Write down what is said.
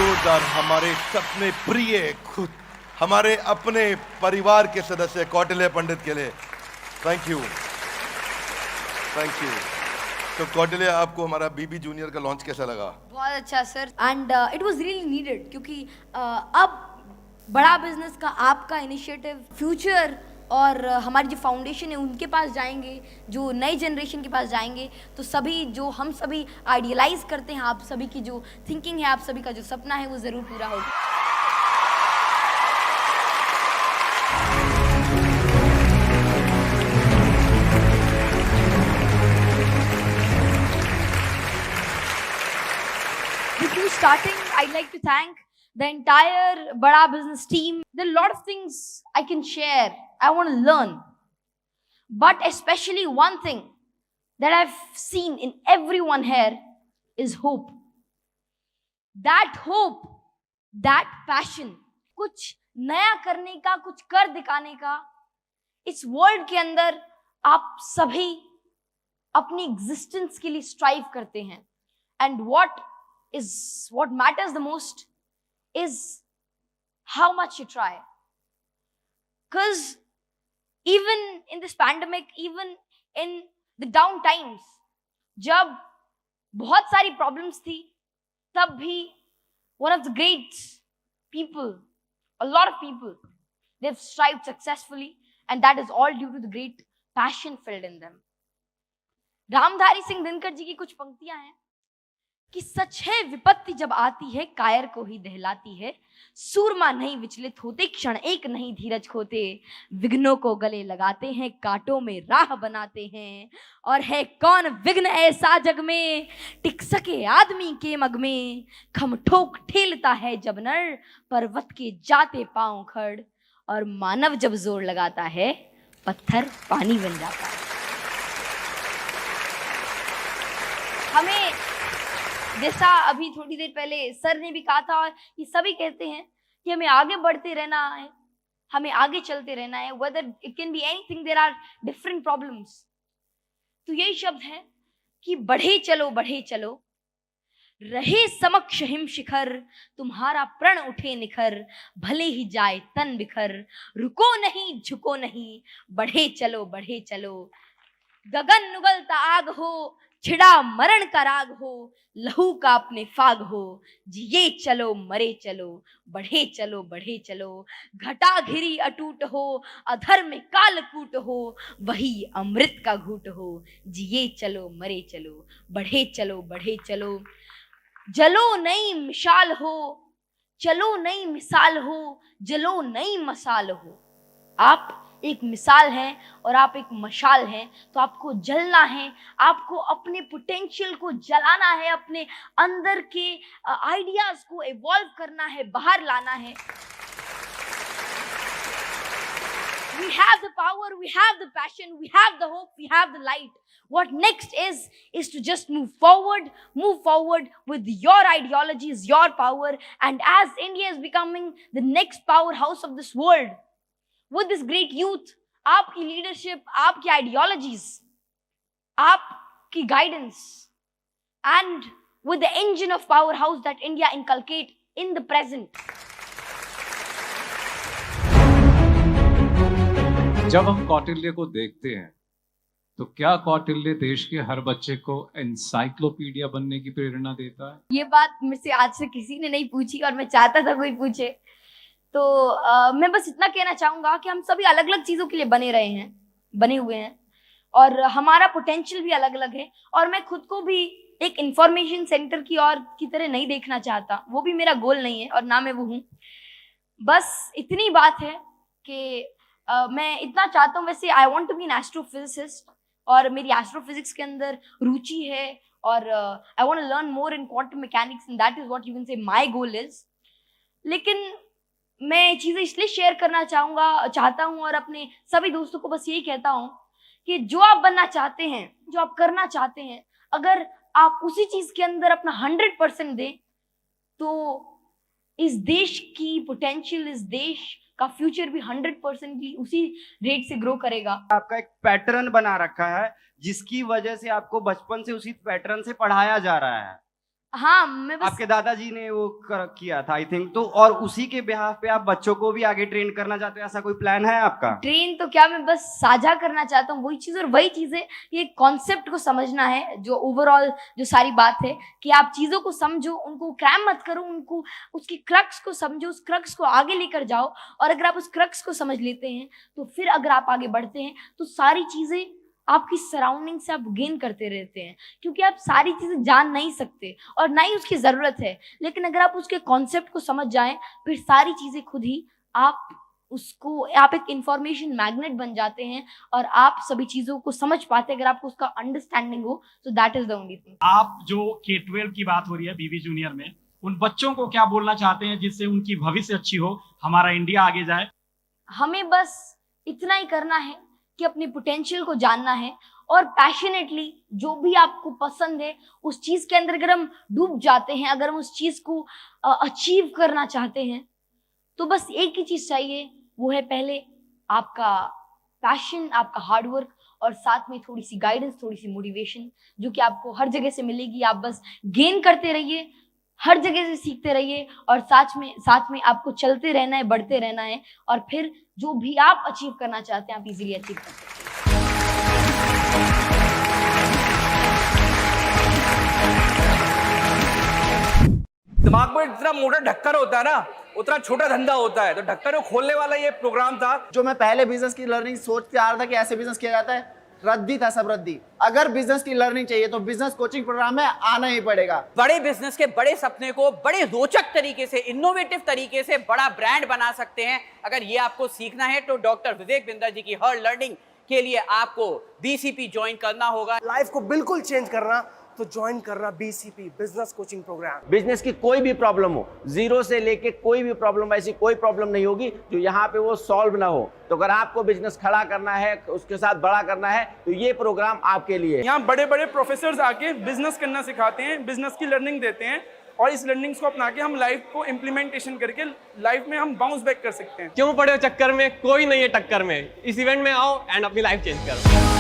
जोरदार हमारे सपने प्रिय खुद हमारे अपने परिवार के सदस्य कौटिल्य पंडित के लिए थैंक यू। तो कौटिल्य, आपको हमारा बीबी जूनियर का लॉन्च कैसा लगा? बहुत अच्छा sir, and it was really needed, क्योंकि अब बड़ा बिजनेस का आपका इनिशिएटिव फ्यूचर और हमारी जो फाउंडेशन है उनके पास जाएंगे, जो नई जनरेशन के पास जाएंगे, तो सभी जो हम सभी आइडियलाइज करते हैं, आप सभी की जो थिंकिंग है, आप सभी का जो सपना है, वो ज़रूर पूरा होगा। Before starting, I'd like to thank the entire Bada Business team. There are a lot of things I can share. I want to learn. But especially one thing that I've seen in everyone here is hope. That hope, that passion, कुछ नया करने का, कुछ कर दिखाने का, इस world के अंदर आप सभी अपनी एग्जिस्टेंस के लिए स्ट्राइव करते हैं. And what matters the most is how much you try. Because even in this pandemic, even in the down times, जब बहुत सारी problems थी, तब भी one of the great people, a lot of people, they've strived successfully, and that is all due to the great passion filled in them. Ramdhari Singh Dinkar ji की कुछ पंक्तियां हैं कि सच है विपत्ति जब आती है कायर को ही दहलाती है, सूरमा नहीं विचलित होते, क्षण एक नहीं धीरज खोते, विघ्नों को गले लगाते हैं, कांटों में राह बनाते हैं, और है कौन विघ्न ऐसा जग में टिक सके आदमी के मग में, खम ठोक ठेलता है जब नर पर्वत के जाते पांव खड़, और मानव जब जोर लगाता है पत्थर पानी बन जाता है. हमें जैसा अभी थोड़ी देर पहले सर ने भी कहा था, और ये सभी कहते हैं कि हमें आगे बढ़ते रहना है, हमें आगे चलते रहना है, whether it can be anything, there are different problems. तो यही शब्द है कि बढ़े चलो, रहे समक्ष हिम शिखर, तुम्हारा प्रण उठे निखर, भले ही जाए तन बिखर, रुको नहीं झुको नहीं, बढ़े चलो, गगन नुगलता आग हो, छिड़ा मरण का राग हो, लहू का अपने फाग हो, जिए चलो मरे चलो, बढ़े चलो, घटा घिरी अटूट हो, अधर में कालकूट हो, वही अमृत का घूट हो, जिए चलो मरे चलो, बढ़े चलो, जलो नई मिसाल हो, चलो नई मिसाल हो, जलो नई मसाल हो. आप एक मिसाल हैं और आप एक मशाल हैं, तो आपको जलना है, आपको अपने पोटेंशियल को जलाना है, अपने अंदर के आइडियाज को इवॉल्व करना है, बाहर लाना है. We have the power, we have the passion, we have the hope, we have the light. What next is to just move forward with your ideologies, your power, and as India is becoming the next powerhouse of this world, with this great youth, आपकी leadership, आपकी ideologies, आपकी guidance, and with the engine of powerhouse that India inculcate in the present. जब हम कौटिल्य को देखते हैं तो क्या कौटिल्य देश के हर बच्चे को एनसाइक्लोपीडिया बनने की प्रेरणा देता है? ये बात मुझसे आज से किसी ने नहीं पूछी और मैं चाहता था कोई पूछे. तो मैं बस इतना कहना चाहूंगा कि हम सभी अलग अलग चीजों के लिए बने हुए हैं, और हमारा पोटेंशियल भी अलग अलग है, और मैं खुद को भी एक इंफॉर्मेशन सेंटर की तरह नहीं देखना चाहता. वो भी मेरा गोल नहीं है और ना मैं वो हूँ. बस इतनी बात है कि मैं इतना चाहता हूँ. वैसे I want to be an astrophysicist, और मेरी एस्ट्रोफिजिक्स के अंदर रुचि है, और I want to learn more in quantum mechanics, and that is what you can say my goal is. लेकिन मैं चीज़ें इसलिए शेयर करना चाहता हूँ और अपने सभी दोस्तों को बस यही कहता हूँ कि जो आप बनना चाहते हैं, जो आप करना चाहते हैं, अगर आप उसी चीज़ के अंदर अपना 100% दें, तो इस देश की पोटेंशियल, इस देश का फ्यूचर भी 100% भी उसी रेट से ग्रो करेगा. आपका एक पैटर्न बना रखा है जिसकी वजह से आपको बचपन से उसी पैटर्न से पढ़ाया जा रहा है. हाँ, मैं बस आपके दादाजी ने वो किया था आई थिंक, तो और उसी के बिहाफ पे आप बच्चों को भी आगे ट्रेन करना चाहते हो, ऐसा कोई प्लान है आपका? ट्रेन तो क्या, मैं बस साझा करना चाहता हूँ वही चीज, और वही चीज है, ये कॉन्सेप्ट को समझना है, जो ओवरऑल जो सारी बात है कि आप चीजों को समझो, उनको क्रैम मत करो, उनको उसकी क्रक्स को समझो, उस क्रक्स को आगे लेकर जाओ, और अगर आप उस क्रक्स को समझ लेते हैं तो फिर अगर आप आगे बढ़ते हैं तो सारी चीजें आपकी सराउंडिंग से आप गेन करते रहते हैं, क्योंकि आप सारी चीजें जान नहीं सकते और ना ही उसकी जरूरत है, लेकिन अगर आप उसके कॉन्सेप्ट को समझ जाएं फिर सारी चीजें खुद ही आप एक इंफॉर्मेशन मैग्नेट बन जाते हैं और आप सभी चीजों को समझ पाते हैं अगर आपको उसका अंडरस्टैंडिंग हो। So that is the only thing. आप जो K-12 की बात हो रही है बीवी जूनियर में, उन बच्चों को क्या बोलना चाहते हैं जिससे उनकी भविष्य अच्छी हो, हमारा इंडिया आगे जाए? हमें बस इतना ही करना है कि अपने पोटेंशियल को जानना है और पैशनेटली जो भी आपको पसंद है उस चीज के अंदर अगर हम डूब जाते हैं, अगर हम उस चीज को अचीव करना चाहते हैं तो बस एक ही चीज चाहिए, वो है पहले आपका पैशन, आपका हार्डवर्क और साथ में थोड़ी सी गाइडेंस, थोड़ी सी मोटिवेशन जो कि आपको हर जगह से मिलेगी। आप बस गेन करते रहिए, हर जगह से सीखते रहिए और साथ में आपको चलते रहना है, बढ़ते रहना है और फिर जो भी आप अचीव करना चाहते हैं आप इजीली अचीव कर सकते हैं। दिमाग में इतना मोटा ढक्कन होता है ना, उतना छोटा धंधा होता है, तो ढक्कन को खोलने वाला ये प्रोग्राम था। जो मैं पहले बिजनेस की लर्निंग सोचते आ रहा था कि ऐसे बिजनेस किया जाता है, रद्दी था सब रद्दी। अगर बिजनेस की लर्निंग चाहिए तो बिजनेस कोचिंग प्रोग्राम में आना ही पड़ेगा। बड़े बिजनेस के बड़े सपने को बड़े रोचक तरीके से, इनोवेटिव तरीके से बड़ा ब्रांड बना सकते हैं। अगर ये आपको सीखना है तो डॉक्टर विवेक बिंदर जी की हर लर्निंग के लिए आपको बीसीपी ज्वाइन करना होगा। लाइफ को बिल्कुल चेंज करना तो ज्वाइन करना BCP business coaching program. Business की कोई भी प्रॉब्लम हो, जीरो से लेके कोई भी प्रॉब्लम, ऐसी कोई प्रॉब्लम नहीं होगी जो यहाँ पे वो सॉल्व ना हो। तो अगर आपको बिजनेस खड़ा करना है, उसके साथ बड़ा करना है, तो ये प्रोग्राम आपके लिए। यहाँ बड़े बड़े प्रोफेसर्स आके बिजनेस करना सिखाते हैं, बिजनेस की लर्निंग देते हैं और इस लर्निंग्स को अपना के हम लाइफ को इम्प्लीमेंटेशन करके लाइफ में हम बाउंस बैक कर सकते हैं। क्यों पड़े हो चक्कर में, कोई नहीं है टक्कर में। इस इवेंट में आओ एंड अपनी लाइफ चेंज करो।